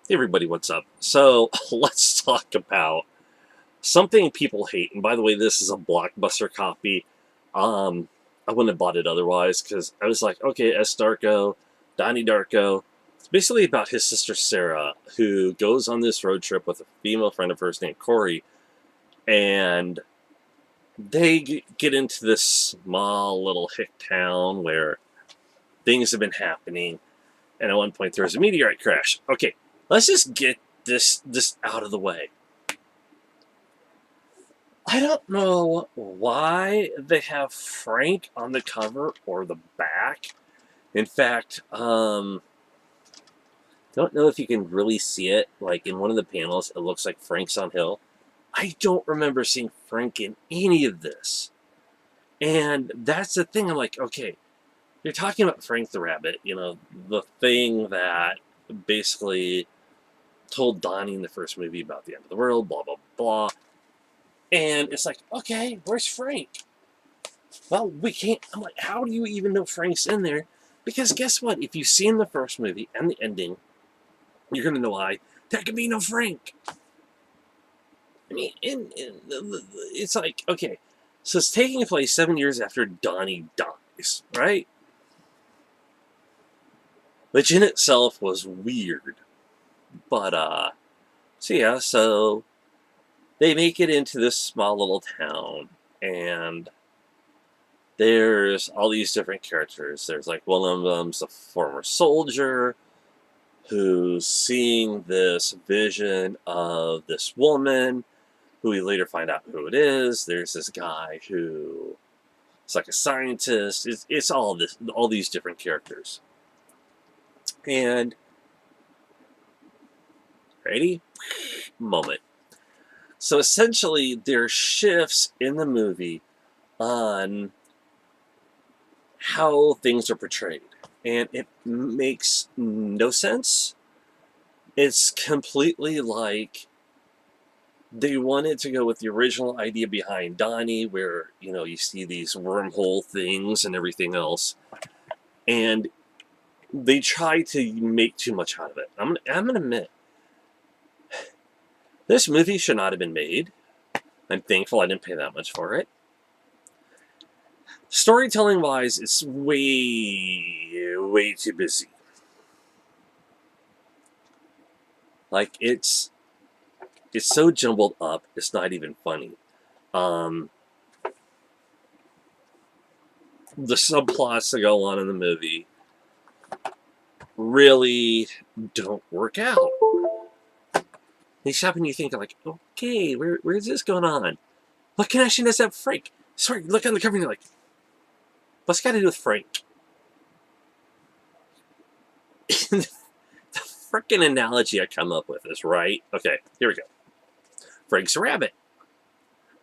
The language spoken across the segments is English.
Hey everybody, what's up? So let's talk about something people hate. And by the way, this is a Blockbuster copy. Um, I wouldn't have bought it otherwise because I was like, okay, S. Darko, Donnie Darko. It's basically about his sister Sarah, who goes on this road trip with a female friend of hers named Corey, and they get into this small little hick town where things have been happening. And at one point, there's a meteorite crash. Okay, let's just get this out of the way. I don't know why they have Frank on the cover or the back. In fact, don't know if you can really see it. Like in one of the panels, it looks like Frank's on Hill. I don't remember seeing Frank in any of this. And that's the thing. I'm like, okay, you're talking about Frank the Rabbit, the thing that basically told Donnie in the first movie about the end of the world, blah, blah, blah. And it's like, okay, where's Frank? Well, we can't. I'm like, how do you even know Frank's in there? Because guess what? If you've seen the first movie and the ending, you're going to know why. There can be no Frank. I mean, it's like, okay, so it's taking place 7 years after Donnie dies, right? Which in itself was weird. But, so they make it into this small little town, and there's all these different characters. There's like one of them's a former soldier who's seeing this vision of this woman who we later find out who it is. There's this guy who is like a scientist. It's all these different characters. And ready? Moment. So essentially, there are shifts in the movie on how things are portrayed. And it makes no sense. It's completely like they wanted to go with the original idea behind Donnie, where, you see these wormhole things and everything else. And they try to make too much out of it. I'm going to admit, this movie should not have been made. I'm thankful I didn't pay that much for it. Storytelling wise, it's way too busy. Like it's so jumbled up, it's not even funny. The subplots that go on in the movie really don't work out. They stop and you think like, okay, where's this going on? What connection does that have Frank? Sorry, look on the cover and you're like, what's got to do with Frank? The freaking analogy I come up with is right. Okay, here we go. Frank's a rabbit.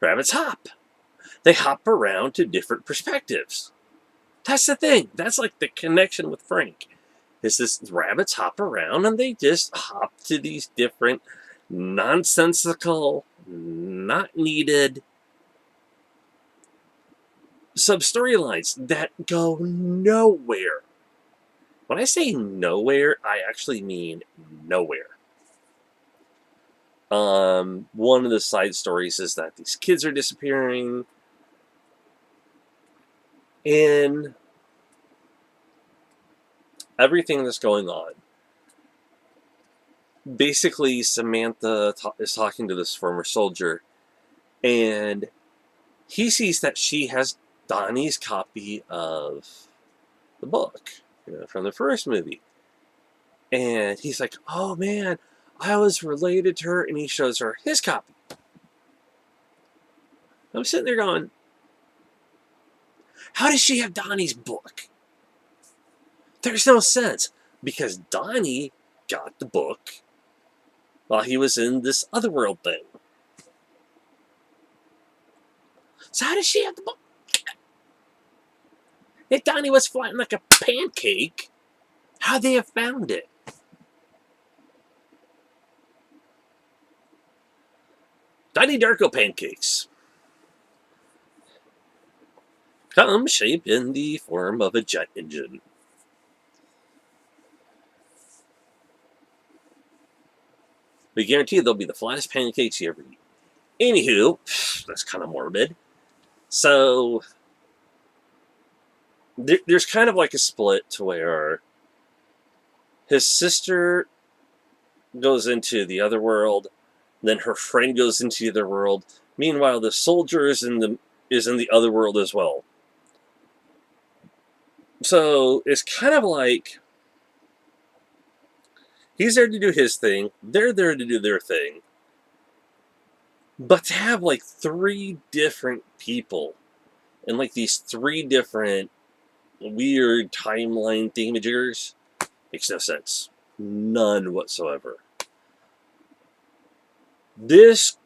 Rabbits hop. They hop around to different perspectives. That's the thing. That's like the connection with Frank. Is this rabbits hop around and they just hop to these different nonsensical, not needed sub-storylines that go nowhere. When I say nowhere, I actually mean nowhere. One of the side stories is that these kids are disappearing. In everything that's going on, basically Samantha is talking to this former soldier, and he sees that she has Donnie's copy of the book, from the first movie. And he's like, oh man, I was related to her, and he shows her his copy. I'm sitting there going, how does she have Donnie's book? There's no sense, because Donnie got the book while he was in this otherworld thing. So how does she have the book? If Donnie was flying like a pancake, how'd they have found it? Donnie Darko pancakes come shaped in the form of a jet engine. We guarantee they'll be the flattest pancakes you ever eat. Anywho, that's kind of morbid. So there's kind of like a split to where his sister goes into the other world, then her friend goes into the other world. Meanwhile, the soldier is in the other world as well. So it's kind of like he's there to do his thing, they're there to do their thing. But to have like 3 different people and like these 3 different weird timeline thingamajiggers makes no sense. None whatsoever. This,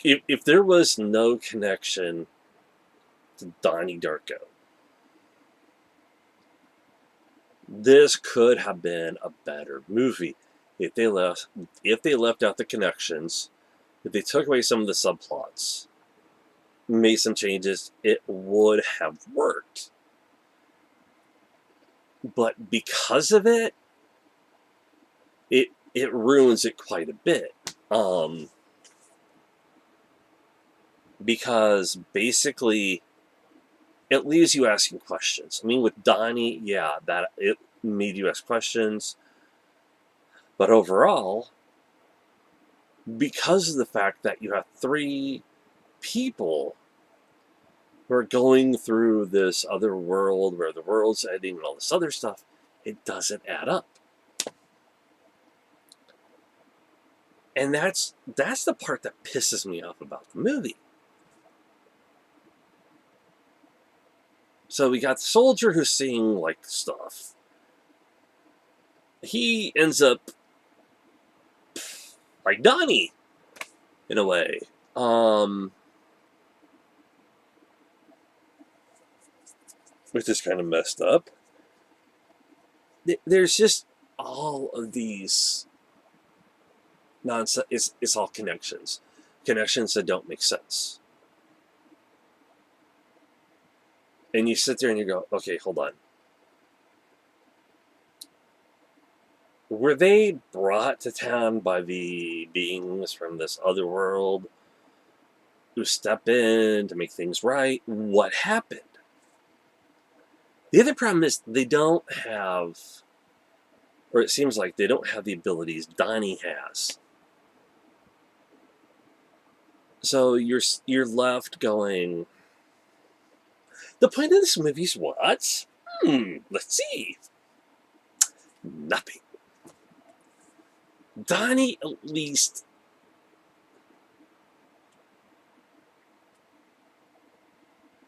if there was no connection to Donnie Darko, this could have been a better movie if they left out the connections, if they took away some of the subplots, made some changes, it would have worked. But because of it, it ruins it quite a bit. Because basically it leaves you asking questions. I mean, with Donnie, yeah, that it made you ask questions. But overall, because of the fact that you have 3 people who are going through this other world where the world's ending and all this other stuff, it doesn't add up. And that's the part that pisses me off about the movie. So we got the soldier who's seeing like stuff. He ends up like Donnie, in a way. Which is kind of messed up. There's just all of these nonsense. It's all connections that don't make sense. And you sit there and you go, okay, hold on. Were they brought to town by the beings from this other world who step in to make things right? What happened? The other problem is they don't have, or it seems like they don't have the abilities Donnie has. So you're left going, the point of this movie is what? Let's see. Nothing. Donnie, at least,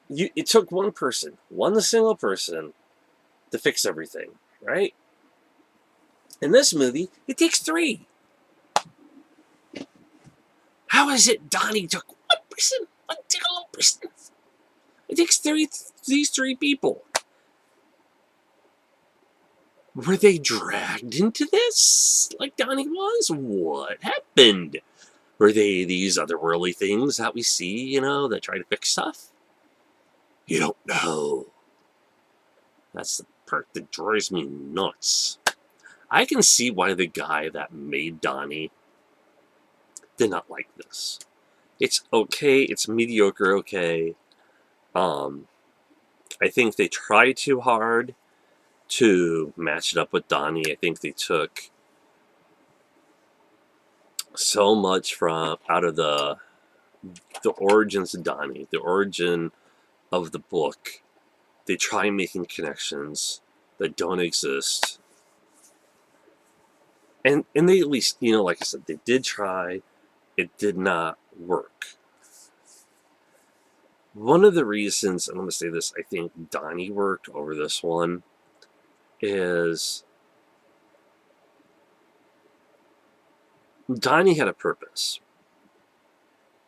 it took one single person, to fix everything, right? In this movie, it takes 3. How is it Donnie took one person? It takes these 3 people. Were they dragged into this like Donnie was? What happened? Were they these otherworldly things that we see, that try to fix stuff? You don't know. That's the part that drives me nuts. I can see why the guy that made Donnie did not like this. It's okay. It's mediocre okay. I think they tried too hard to match it up with Donnie. I think they took so much from out of the origins of Donnie, the origin of the book. They try making connections that don't exist. And they at least, like I said, they did try. It did not work. One of the reasons, and I'm going to say this, I think Donnie worked over this one, is Donnie had a purpose,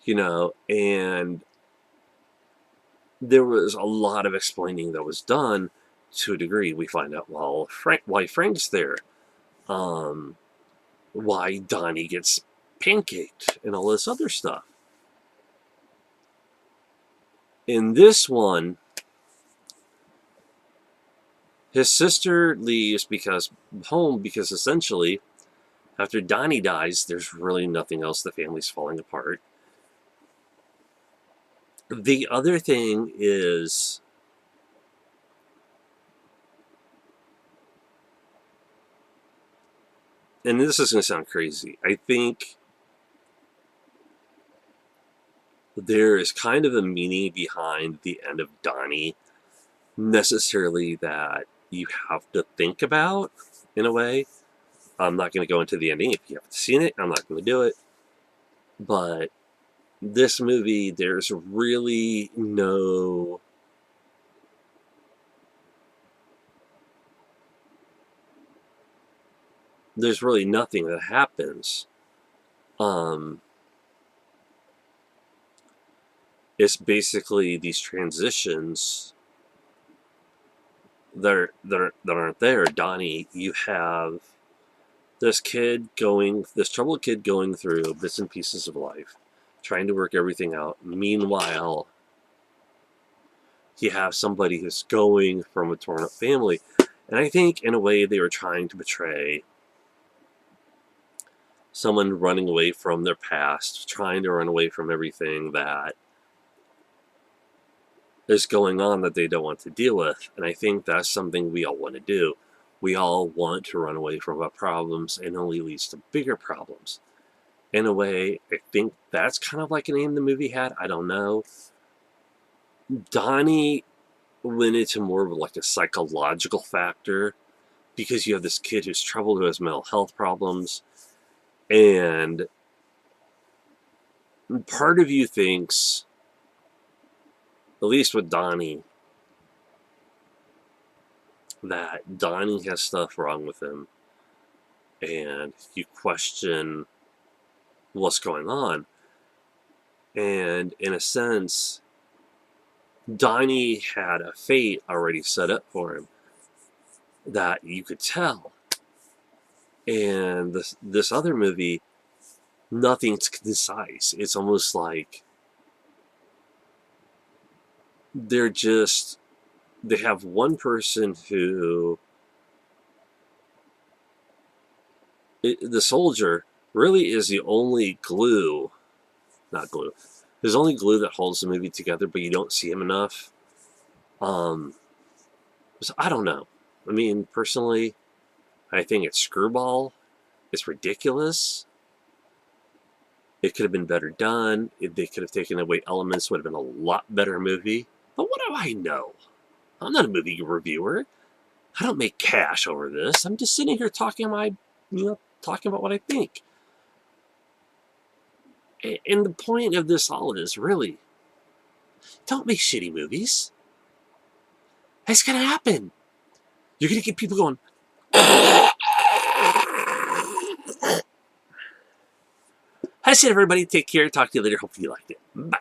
and there was a lot of explaining that was done to a degree. We find out, why Frank's there, why Donnie gets pancaked, and all this other stuff. In this one, his sister leaves because essentially After Donnie dies, there's really nothing else. The family's falling apart. The other thing is, and this is going to sound crazy, I think there is kind of a meaning behind the end of Donnie, necessarily that you have to think about, in a way. I'm not going to go into the ending. If you haven't seen it, I'm not going to do it. But this movie, there's really no... There's really nothing that happens. It's basically these transitions that aren't there. Donnie, you have this troubled kid going through bits and pieces of life, trying to work everything out. Meanwhile, you have somebody who's going from a torn up family. And I think, in a way, they were trying to portray someone running away from their past, trying to run away from everything that is going on that they don't want to deal with. And I think that's something we all want to do. We all want to run away from our problems, and only leads to bigger problems. In a way, I think that's kind of like an aim the movie had. I don't know. Donnie went into more of like a psychological factor, because you have this kid who's troubled, who has mental health problems, and part of you thinks, at least with Donnie, that Donnie has stuff wrong with him, and you question what's going on. And in a sense, Donnie had a fate already set up for him that you could tell. And this other movie, nothing's concise. It's almost like they have one person who, the soldier really is the only glue, not glue, there's only glue that holds the movie together, but you don't see him enough. So I don't know. I mean, personally, I think it's screwball. It's ridiculous. It could have been better done. They could have taken away elements. Would have been a lot better movie. But what do I know? I'm not a movie reviewer. I don't make cash over this. I'm just sitting here talking about what I think. And the point of this all is, really, don't make shitty movies. It's gonna happen. You're gonna get people going. That's it, everybody. Take care. Talk to you later. Hopefully you liked it. Bye.